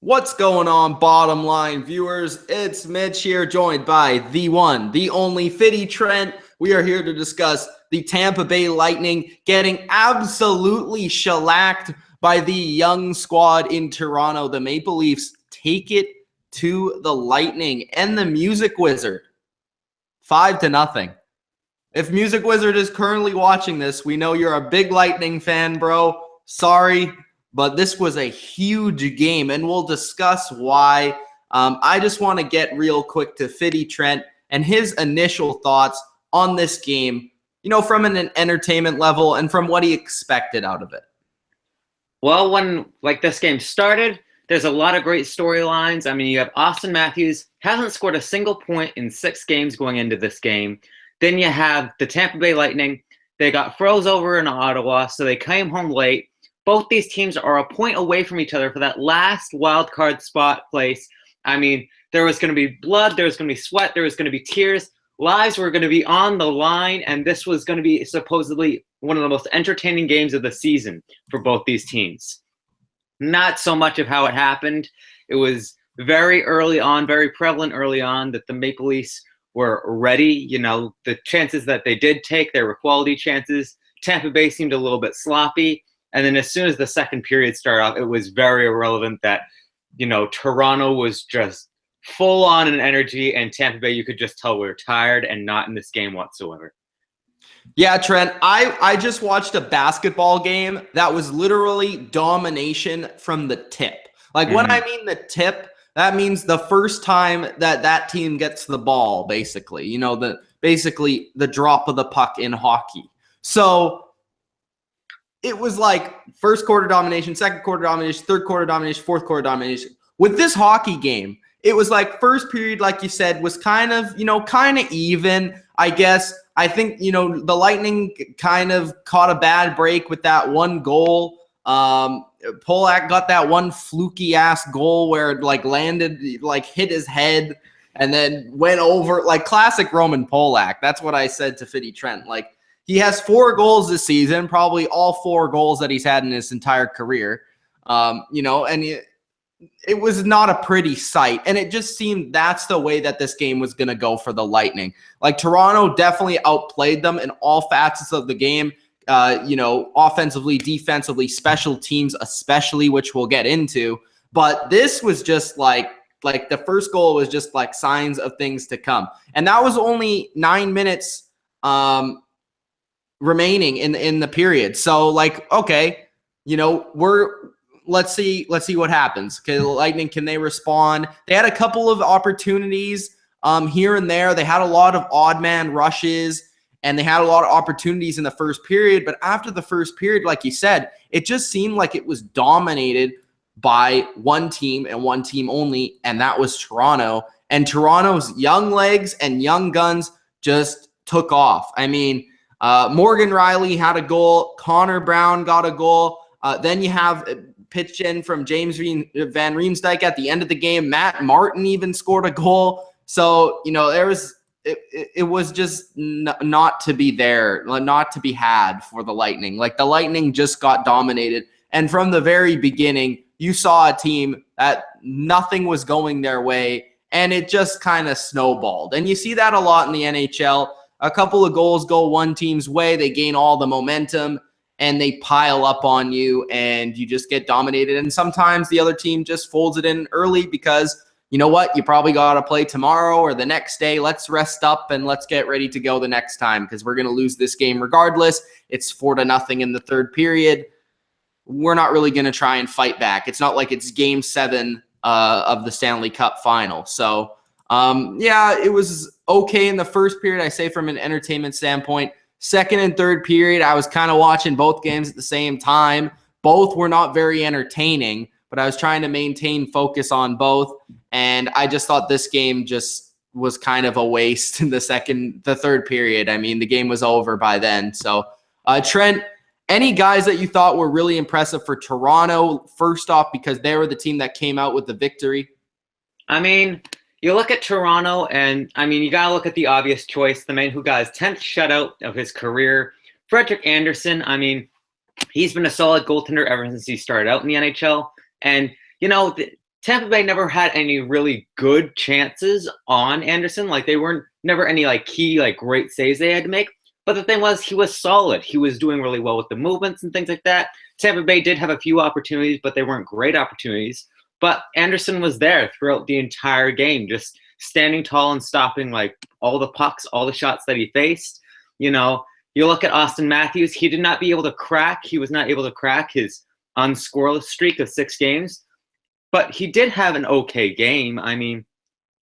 What's going on, bottom line viewers? It's Mitch here, joined by the one, the only Fitty Trent. We are here to discuss the Tampa Bay Lightning getting absolutely shellacked by the young squad in Toronto. The Maple Leafs take it to the Lightning and the Music Wizard 5-0. If Music Wizard is currently watching this, we know you're a big Lightning fan, bro. Sorry, but this was a huge game, and we'll discuss why. I just want to get real quick to Fitty Trent and his initial thoughts on this game, from an entertainment level and from what he expected out of it. Well, when this game started, there's a lot of great storylines. I mean, you have Austin Matthews, hasn't scored a single point in 6 games going into this game. Then you have the Tampa Bay Lightning. They got froze over in Ottawa, so they came home late. Both these teams are a point away from each other for that last wild card spot place. I mean, there was going to be blood, there was going to be sweat, there was going to be tears. Lives were going to be on the line, and this was going to be supposedly one of the most entertaining games of the season for both these teams. Not so much of how it happened. It was very early on, very prevalent early on that the Maple Leafs were ready. The chances that they did take, they were quality chances. Tampa Bay seemed a little bit sloppy. And then as soon as the second period started off, it was very irrelevant that, Toronto was just full on in energy, and Tampa Bay, you could just tell we were tired and not in this game whatsoever. Yeah, Trent, I just watched a basketball game that was literally domination from the tip. When I mean the tip, that means the first time that team gets the ball, basically. Basically the drop of the puck in hockey. So it was first quarter domination, second quarter domination, third quarter domination, fourth quarter domination. With this hockey game, it was first period, like you said, was kind of even, I guess. I think, the Lightning kind of caught a bad break with that one goal. Polak got that one fluky-ass goal where it, landed, hit his head and then went over. Classic Roman Polak. That's what I said to Fitty Trent. He has 4 goals this season, probably all 4 goals that he's had in his entire career. And it was not a pretty sight. And it just seemed that's the way that this game was going to go for the Lightning. Toronto definitely outplayed them in all facets of the game, offensively, defensively, special teams especially, which we'll get into. But this was just the first goal was just signs of things to come. And that was only 9 minutes remaining in the period. So okay, let's see what happens. Okay, the Lightning, can they respond? They had a couple of opportunities here and there. They had a lot of odd man rushes and they had a lot of opportunities in the first period, but after the first period, like you said, it just seemed like it was dominated by one team and one team only, and that was Toronto. And Toronto's young legs and young guns just took off. I mean, Morgan Rielly had a goal. Connor Brown got a goal. Then you have pitched in from James Van Riemsdyk at the end of the game. Matt Martin even scored a goal. So, it was just not to be there, not to be had for the Lightning. The Lightning just got dominated. And from the very beginning, you saw a team that nothing was going their way, and it just kind of snowballed. And you see that a lot in the NHL. A couple of goals go one team's way, they gain all the momentum, and they pile up on you, and you just get dominated. And sometimes the other team just folds it in early because, you know what, you probably got to play tomorrow or the next day. Let's rest up and let's get ready to go the next time because we're going to lose this game regardless. It's 4-0 in the third period. We're not really going to try and fight back. It's not like it's game 7 of the Stanley Cup final. So, yeah, it was okay in the first period, I say, from an entertainment standpoint. Second and third period, I was kind of watching both games at the same time. Both were not very entertaining, but I was trying to maintain focus on both. And I just thought this game just was kind of a waste in the third period. I mean, the game was over by then. So, Trent, any guys that you thought were really impressive for Toronto, first off, because they were the team that came out with the victory? I mean, you look at Toronto, and you got to look at the obvious choice, the man who got his 10th shutout of his career, Frederik Anderson. He's been a solid goaltender ever since he started out in the NHL. And, Tampa Bay never had any really good chances on Anderson. Like, they weren't never any like key, like great saves they had to make. But the thing was, he was solid. He was doing really well with the movements and things like that. Tampa Bay did have a few opportunities, but they weren't great opportunities. But Anderson was there throughout the entire game, just standing tall and stopping like all the pucks, all the shots that he faced. You know, you look at Austin Matthews, he did not be able to crack. He was not able to crack his unscoreless streak of 6 games. But he did have an okay game. I mean,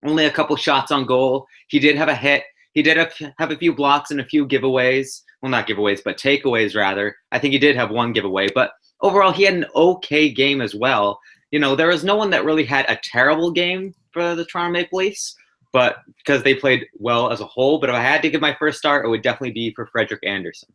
only a couple shots on goal. He did have a hit. He did have a few blocks and a few giveaways. Well, not giveaways, but takeaways, rather. I think he did have one giveaway. But overall, he had an okay game as well. You know, there was no one that really had a terrible game for the Toronto Maple Leafs, but because they played well as a whole. But if I had to give my first start, it would definitely be for Frederik Anderson.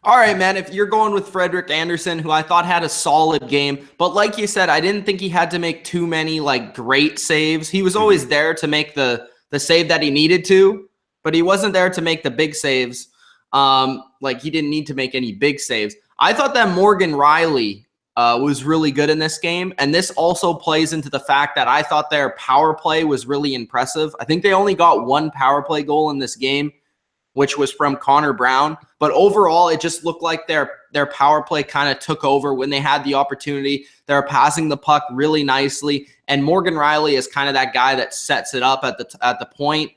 All right, man, if you're going with Frederik Anderson, who I thought had a solid game, but like you said, I didn't think he had to make too many like great saves. He was always there to make the save that he needed to, but he wasn't there to make the big saves. Like he didn't need to make any big saves. I thought that Morgan Rielly was really good in this game, and this also plays into the fact that I thought their power play was really impressive. I think they only got 1 power play goal in this game, which was from Connor Brown. But overall, it just looked like their power play kind of took over when they had the opportunity. They were passing the puck really nicely, and Morgan Rielly is kind of that guy that sets it up at the point.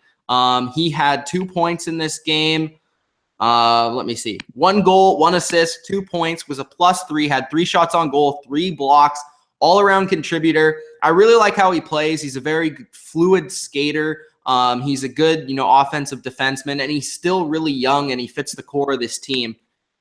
He had 2 points in this game. Let me see. 1 goal, 1 assist, 2 points, was a +3, had 3 shots on goal, 3 blocks, all-around contributor. I really like how he plays. He's a very fluid skater. He's a good, offensive defenseman, and he's still really young, and he fits the core of this team.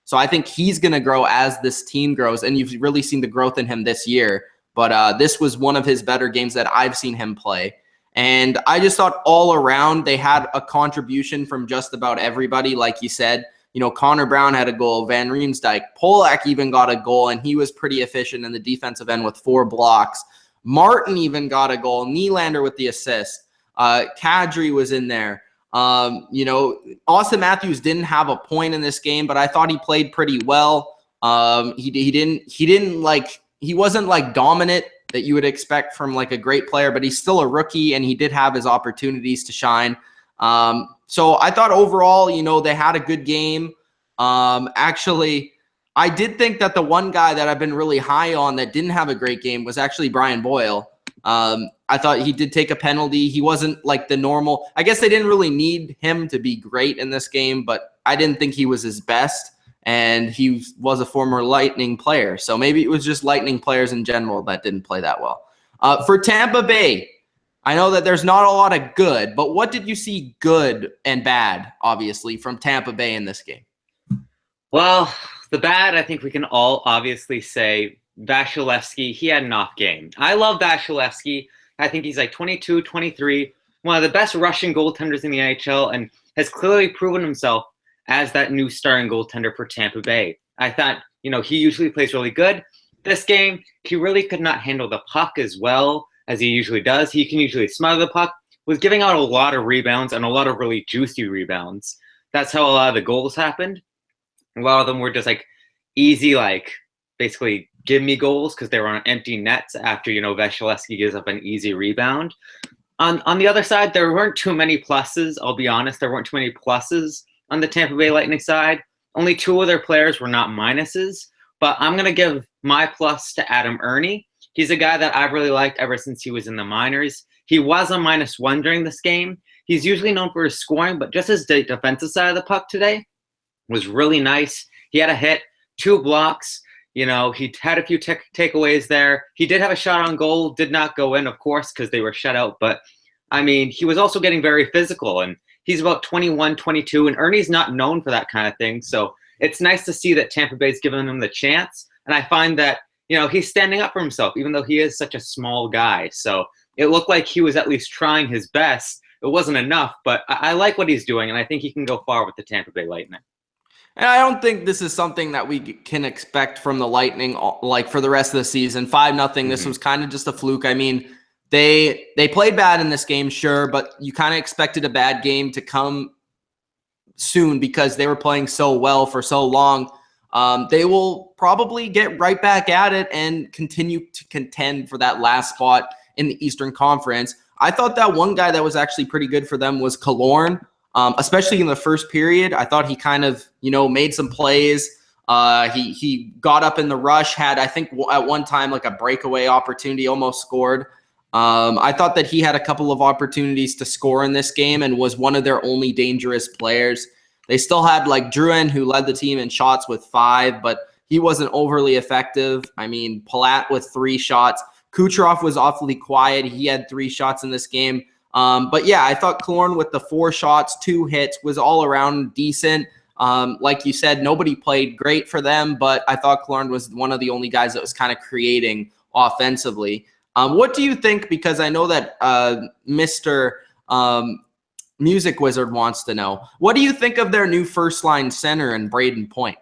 So I think he's going to grow as this team grows, and you've really seen the growth in him this year. But this was one of his better games that I've seen him play. And I just thought all around they had a contribution from just about everybody. Like you said, Connor Brown had a goal, Van Riemsdyk, Polak even got a goal, and he was pretty efficient in the defensive end with 4 blocks. Martin even got a goal, Nylander with the assist. Kadri was in there. Austin Matthews didn't have a point in this game, but I thought he played pretty well. He wasn't like dominant that you would expect from like a great player, but he's still a rookie, and he did have his opportunities to shine. So I thought overall, they had a good game. Actually, I did think that the one guy that I've been really high on that didn't have a great game was actually Brian Boyle. I thought he did take a penalty. He wasn't like the normal. I guess they didn't really need him to be great in this game, but I didn't think he was his best. And he was a former Lightning player. So maybe it was just Lightning players in general that didn't play that well. For Tampa Bay, I know that there's not a lot of good, but what did you see good and bad, obviously, from Tampa Bay in this game? Well, the bad, I think we can all obviously say Vasilevskiy, he had an off game. I love Vasilevskiy. I think he's like 22, 23, one of the best Russian goaltenders in the NHL, and has clearly proven himself as that new starting goaltender for Tampa Bay. I thought, he usually plays really good. This game, he really could not handle the puck as well as he usually does. He can usually smother the puck, was giving out a lot of rebounds and a lot of really juicy rebounds. That's how a lot of the goals happened. A lot of them were just like easy, like basically give me goals because they were on empty nets after, Vasilevskiy gives up an easy rebound. On the other side, there weren't too many pluses. I'll be honest, there weren't too many pluses on the Tampa Bay Lightning side. Only 2 of their players were not minuses, but I'm going to give my plus to Adam Ernie. He's a guy that I've really liked ever since he was in the minors. He was a -1 during this game. He's usually known for his scoring, but just his defensive side of the puck today was really nice. He had a hit, 2 blocks. He had a few takeaways there. He did have a shot on goal, did not go in, of course, because they were shut out. But, I mean, he was also getting very physical, and he's about 21, 22, and Ernie's not known for that kind of thing. So it's nice to see that Tampa Bay's giving him the chance. And I find that, he's standing up for himself, even though he is such a small guy. So it looked like he was at least trying his best. It wasn't enough, but I like what he's doing, and I think he can go far with the Tampa Bay Lightning. And I don't think this is something that we can expect from the Lightning, like for the rest of the season. 5-0. This was kind of just a fluke. I mean, they played bad in this game, sure, but you kind of expected a bad game to come soon because they were playing so well for so long. they will probably get right back at it and continue to contend for that last spot in the Eastern Conference. I thought that one guy that was actually pretty good for them was Killorn, especially in the first period. I thought he kind of, made some plays. He got up in the rush, had, I think, at one time, like a breakaway opportunity, almost scored. I thought that he had a couple of opportunities to score in this game and was one of their only dangerous players. They still had like Drouin, who led the team in shots with 5, but he wasn't overly effective. I mean, Palat with 3 shots. Kucherov was awfully quiet. He had 3 shots in this game. But yeah, I thought Killorn with the 4 shots, 2 hits was all around decent. Like you said, nobody played great for them, but I thought Killorn was one of the only guys that was kind of creating offensively. What do you think? Because I know that Mr. Music Wizard wants to know. What do you think of their new first-line center in Braden Point?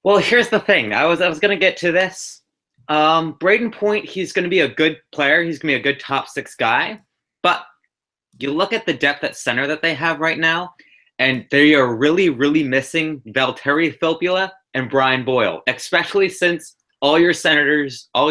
Well, here's the thing. I was going to get to this. Braden Point, he's going to be a good player. He's going to be a good top 6 guy. But you look at the depth at center that they have right now, and they are really, really missing Valtteri Filppula and Brian Boyle, especially since all your centers are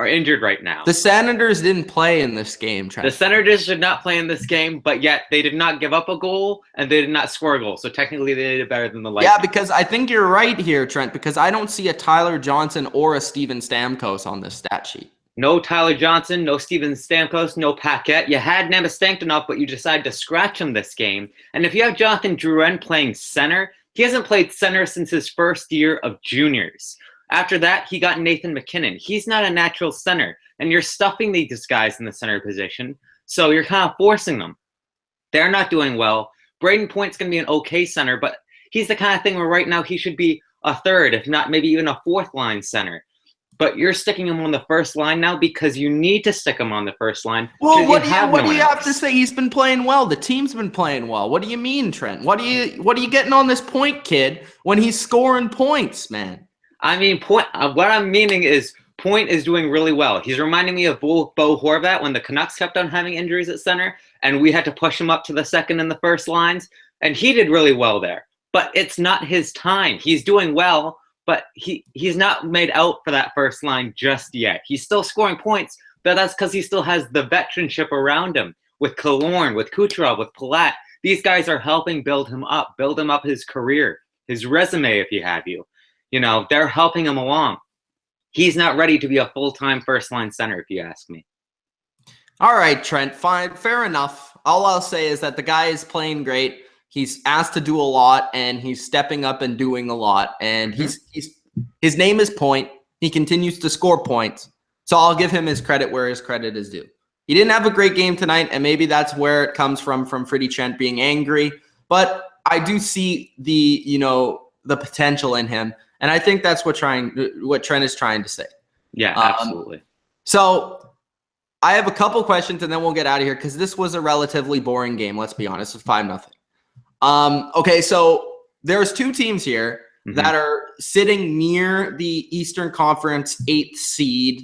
injured right now. The Senators didn't play in this game, Trent. The Senators did not play in this game, but yet they did not give up a goal and they did not score a goal. So technically they did it better than the Lightning. Yeah, because I think you're right here, Trent, because I don't see a Tyler Johnson or a Steven Stamkos on this stat sheet. No Tyler Johnson, no Steven Stamkos, no Paquette. You had Namastankinov, but you decided to scratch him this game. And if you have Jonathan Drouin playing center, he hasn't played center since his first year of juniors. After that, he got Nathan McKinnon. He's not a natural center, and you're stuffing these guys in the center position, so you're kind of forcing them. They're not doing well. Braden Point's going to be an okay center, but he's the kind of thing where right now he should be a 3rd, if not maybe even a 4th-line center. But you're sticking him on the first line now because you need to stick him on the first line. Well, what do you have to say? He's been playing well. The team's been playing well. What do you mean, Trent? What are you getting on this Point kid when he's scoring points, man? I mean, what I'm meaning is Point is doing really well. He's reminding me of Bo Horvat when the Canucks kept on having injuries at center, and we had to push him up to the second and the first lines, and he did really well there. But it's not his time. He's doing well, but he's not made out for that first line just yet. He's still scoring points, but that's because he still has the veteranship around him with Killorn, with Kucherov, with Palat. These guys are helping build him up his career, his resume, if you have you. They're helping him along. He's not ready to be a full-time first-line center, if you ask me. All right, Trent, fine, fair enough. All I'll say is that the guy is playing great. He's asked to do a lot, and he's stepping up and doing a lot. And his name is Point. He continues to score points. So I'll give him his credit where his credit is due. He didn't have a great game tonight, and maybe that's where it comes from Frederik Trent being angry. But I do see the potential in him. And I think that's what Trent is trying to say. Yeah, absolutely. So I have a couple questions, and then we'll get out of here because this was a relatively boring game. Let's be honest, it's 5-0. Okay, so there's 2 teams here that are sitting near the Eastern Conference 8th seed,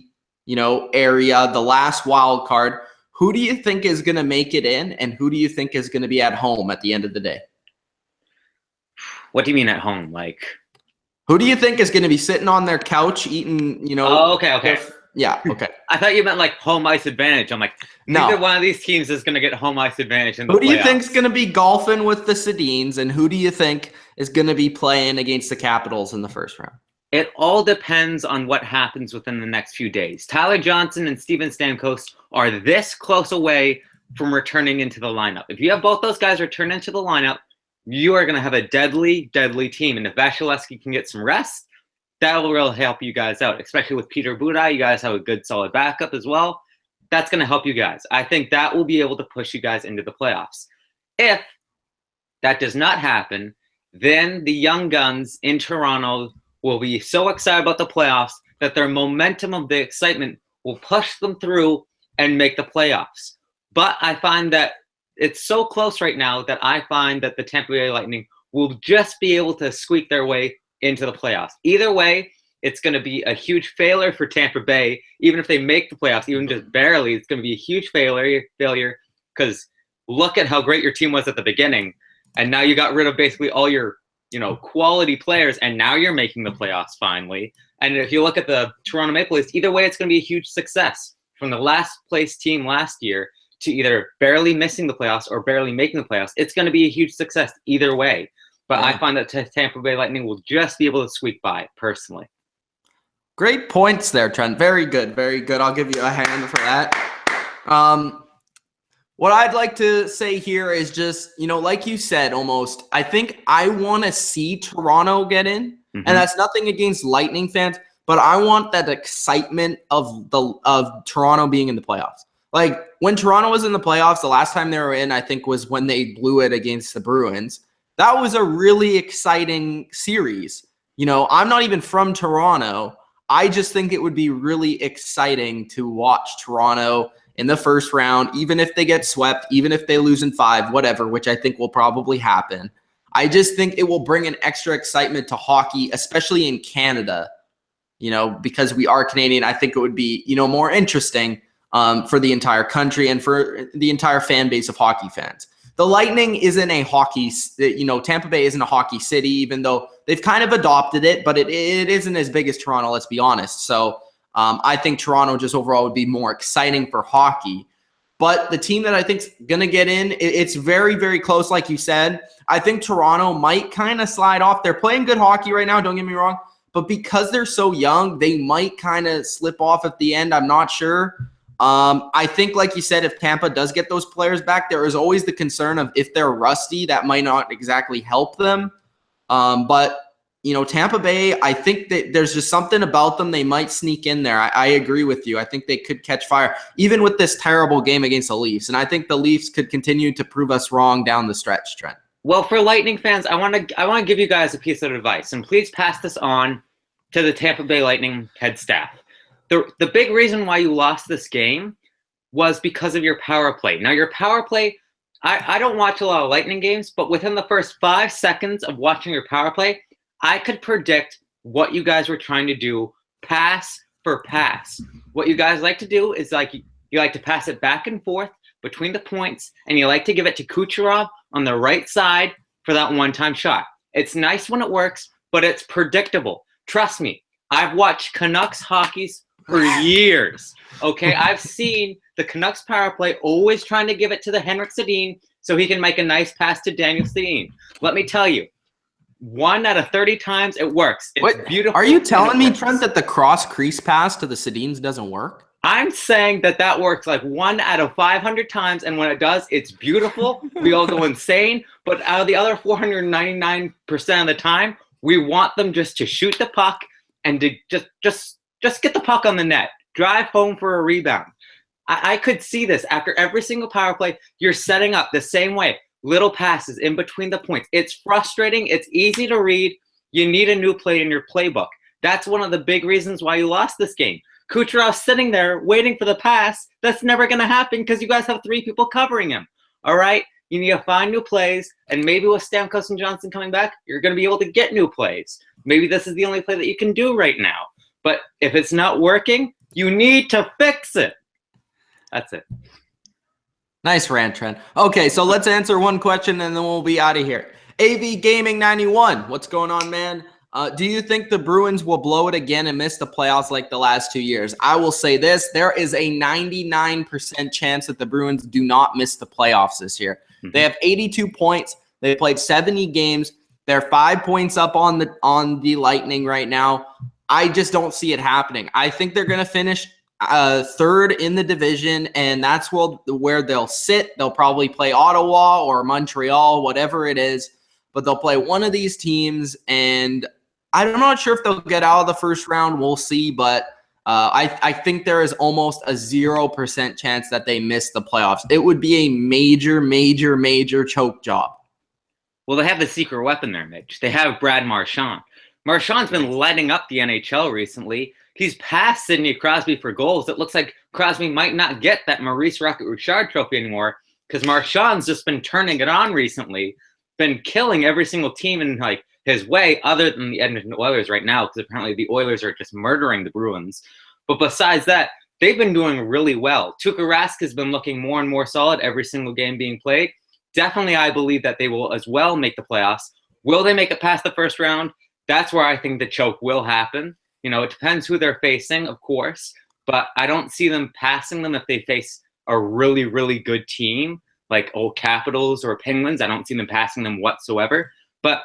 area, the last wild card. Who do you think is going to make it in, and who do you think is going to be at home at the end of the day? What do you mean at home? Who do you think is going to be sitting on their couch eating, Oh, okay. Yeah, okay. I thought you meant home ice advantage. I'm no. Neither one of these teams is going to get home ice advantage in the playoffs. Who do you think is going to be golfing with the Sedins, and who do you think is going to be playing against the Capitals in the first round? It all depends on what happens within the next few days. Tyler Johnson and Steven Stamkos are this close away from returning into the lineup. If you have both those guys return into the lineup, you are going to have a deadly, deadly team. And if Vasilevsky can get some rest, that will really help you guys out, especially with Peter Budaj. You guys have a good, solid backup as well. That's going to help you guys. I think that will be able to push you guys into the playoffs. If that does not happen, then the young guns in Toronto will be so excited about the playoffs that their momentum of the excitement will push them through and make the playoffs. But I find that it's so close right now that I find that the Tampa Bay Lightning will just be able to squeak their way into the playoffs. Either way, it's going to be a huge failure for Tampa Bay. Even if they make the playoffs, even just barely, it's going to be a huge failure because look at how great your team was at the beginning. And now you got rid of basically all your quality players, and now you're making the playoffs finally. And if you look at the Toronto Maple Leafs, either way, it's going to be a huge success. From the last place team last year to either barely missing the playoffs or barely making the playoffs, it's going to be a huge success either way. But I find that Tampa Bay Lightning will just be able to squeak by, personally. Great points there, Trent. Very good, very good. I'll give you a hand for that. What I'd like to say here is just, like you said, almost, I think I want to see Toronto get in. And that's nothing against Lightning fans, but I want that excitement of Toronto being in the playoffs. Like, when Toronto was in the playoffs, the last time they were in, I think, was when they blew it against the Bruins. That was a really exciting series. I'm not even from Toronto. I just think it would be really exciting to watch Toronto in the first round, even if they get swept, even if they lose in 5, whatever, which I think will probably happen. I just think it will bring an extra excitement to hockey, especially in Canada, because we are Canadian. I think it would be, more interesting for the entire country and for the entire fan base of hockey fans. The Lightning isn't a hockey, Tampa Bay isn't a hockey city, even though they've kind of adopted it, but it isn't as big as Toronto, let's be honest. So I think Toronto just overall would be more exciting for hockey. But the team that I think's going to get in, it's very, very close, like you said. I think Toronto might kind of slide off. They're playing good hockey right now, don't get me wrong. But because they're so young, they might kind of slip off at the end. I'm not sure. I think, like you said, if Tampa does get those players back, there is always the concern of if they're rusty, that might not exactly help them. But Tampa Bay, I think that there's just something about them. They might sneak in there. I agree with you. I think they could catch fire, even with this terrible game against the Leafs. And I think the Leafs could continue to prove us wrong down the stretch, Trent. Well, for Lightning fans, I want to give you guys a piece of advice, and please pass this on to the Tampa Bay Lightning head staff. The big reason why you lost this game was because of your power play. Now, your power play, I don't watch a lot of Lightning games, but within the first 5 seconds of watching your power play, I could predict what you guys were trying to do pass for pass. What you guys like to do is you like to pass it back and forth between the points, and you like to give it to Kucherov on the right side for that one-time shot. It's nice when it works, but it's predictable. Trust me, I've watched Canucks hockeys for years. Okay, I've seen the Canucks power play always trying to give it to the Henrik Sedin so he can make a nice pass to Daniel Sedin. Let me tell you, 1 out of 30 times it works. It's beautiful. Are you telling me, Trent, that the cross crease pass to the Sedins doesn't work? I'm saying that works like 1 out of 500 times, and when it does, it's beautiful. We all go insane. But out of the other 499% of the time, we want them just to shoot the puck and to just get the puck on the net. Drive home for a rebound. I could see this after every single power play. You're setting up the same way. Little passes in between the points. It's frustrating. It's easy to read. You need a new play in your playbook. That's one of the big reasons why you lost this game. Kucherov's sitting there waiting for the pass. That's never going to happen because you guys have 3 people covering him. All right? You need to find new plays, and maybe with Stamkos and Johnson coming back, you're going to be able to get new plays. Maybe this is the only play that you can do right now. But if it's not working, you need to fix it. That's it. Nice rant, Trent. Okay, so let's answer one question, and then we'll be out of here. AV Gaming 91, what's going on, man? Do you think the Bruins will blow it again and miss the playoffs like the last 2 years? I will say this. There is a 99% chance that the Bruins do not miss the playoffs this year. Mm-hmm. They have 82 points. They played 70 games. They're 5 points up on the Lightning right now. I just don't see it happening. I think they're going to finish third in the division, and that's where they'll sit. They'll probably play Ottawa or Montreal, whatever it is, but they'll play one of these teams, and I'm not sure if they'll get out of the first round. We'll see, but I think there is almost a 0% chance that they miss the playoffs. It would be a major, major, major choke job. Well, they have the secret weapon there, Mitch. They have Brad Marchand. Marchand's been lighting up the NHL recently. He's passed Sidney Crosby for goals. It looks like Crosby might not get that Maurice Rocket-Richard trophy anymore because Marchand's just been turning it on recently, been killing every single team in his way, other than the Edmonton Oilers right now, because apparently the Oilers are just murdering the Bruins. But besides that, they've been doing really well. Tuukka Rask has been looking more and more solid every single game being played. Definitely, I believe that they will as well make the playoffs. Will they make it past the first round? That's where I think the choke will happen. You know, it depends who they're facing, of course, but I don't see them passing them if they face a really, really good team like old Capitals or Penguins. I don't see them passing them whatsoever. But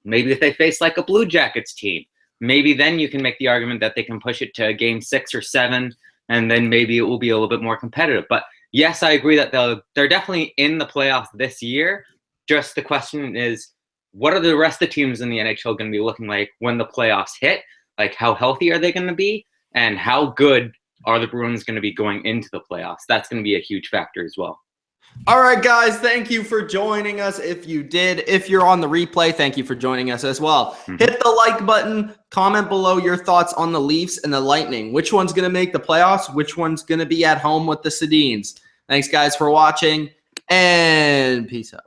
maybe if they face like a Blue Jackets team, maybe then you can make the argument that they can push it to game 6 or 7, and then maybe it will be a little bit more competitive. But yes, I agree that they're definitely in the playoffs this year. Just the question is, what are the rest of the teams in the NHL going to be looking like when the playoffs hit? Like, how healthy are they going to be? And how good are the Bruins going to be going into the playoffs? That's going to be a huge factor as well. All right, guys, thank you for joining us. If you did, if you're on the replay, thank you for joining us as well. Hit the like button, comment below your thoughts on the Leafs and the Lightning. Which one's going to make the playoffs? Which one's going to be at home with the Sedins? Thanks, guys, for watching, and peace out.